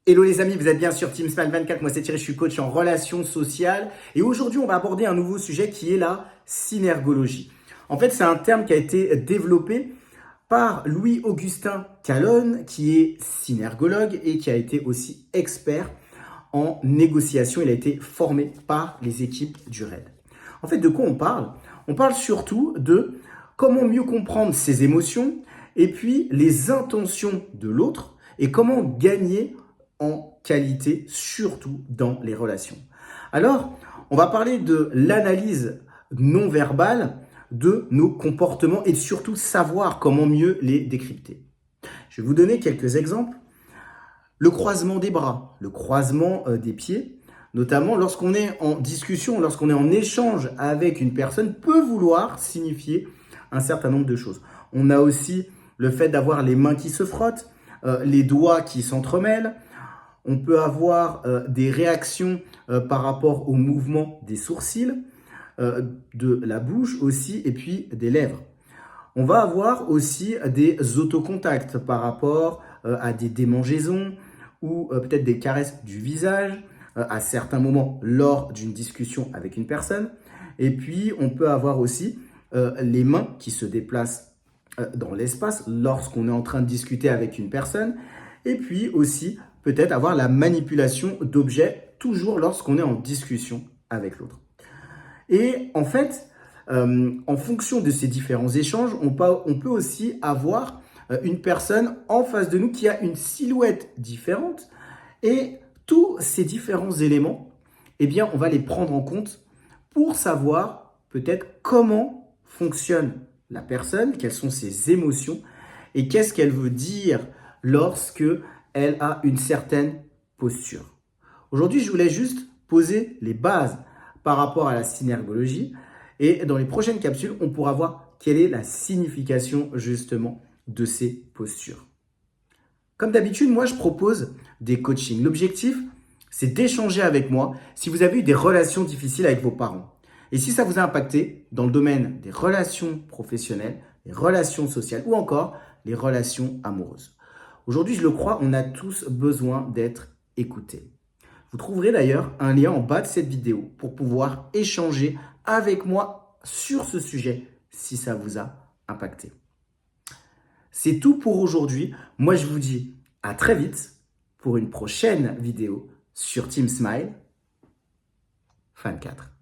Hello les amis, vous êtes bien sur Team Smile 24, moi c'est Thierry, je suis coach en relations sociales et aujourd'hui on va aborder un nouveau sujet qui est la synergologie. En fait c'est un terme qui a été développé par Louis-Augustin Calonne qui est synergologue et qui a été aussi expert en négociation. Il a été formé par les équipes du RAID. En fait de quoi on parle? On parle surtout de comment mieux comprendre ses émotions et puis les intentions de l'autre et comment gagner en qualité, surtout dans les relations. Alors, on va parler de l'analyse non verbale de nos comportements et surtout savoir comment mieux les décrypter. Je vais vous donner quelques exemples. Le croisement des bras, le croisement des pieds, notamment lorsqu'on est en discussion, lorsqu'on est en échange avec une personne, peut vouloir signifier un certain nombre de choses. On a aussi le fait d'avoir les mains qui se frottent, les doigts qui s'entremêlent. On peut avoir des réactions par rapport au mouvement des sourcils, de la bouche aussi, et puis des lèvres. On va avoir aussi des autocontacts par rapport à des démangeaisons ou peut-être des caresses du visage à certains moments lors d'une discussion avec une personne. Et puis, on peut avoir aussi les mains qui se déplacent dans l'espace lorsqu'on est en train de discuter avec une personne. Et puis aussi, peut-être avoir la manipulation d'objets toujours lorsqu'on est en discussion avec l'autre. Et en fait, en fonction de ces différents échanges, on peut aussi avoir une personne en face de nous qui a une silhouette différente. Et tous ces différents éléments, eh bien, on va les prendre en compte pour savoir peut-être comment fonctionne la personne, quelles sont ses émotions et qu'est-ce qu'elle veut dire lorsque elle a une certaine posture. Aujourd'hui, je voulais juste poser les bases par rapport à la synergologie et dans les prochaines capsules, on pourra voir quelle est la signification justement de ces postures. Comme d'habitude, moi, je propose des coachings. L'objectif, c'est d'échanger avec moi si vous avez eu des relations difficiles avec vos parents. Et si ça vous a impacté dans le domaine des relations professionnelles, les relations sociales ou encore les relations amoureuses. Aujourd'hui, je le crois, on a tous besoin d'être écoutés. Vous trouverez d'ailleurs un lien en bas de cette vidéo pour pouvoir échanger avec moi sur ce sujet si ça vous a impacté. C'est tout pour aujourd'hui. Moi, je vous dis à très vite pour une prochaine vidéo sur Team Smile 24.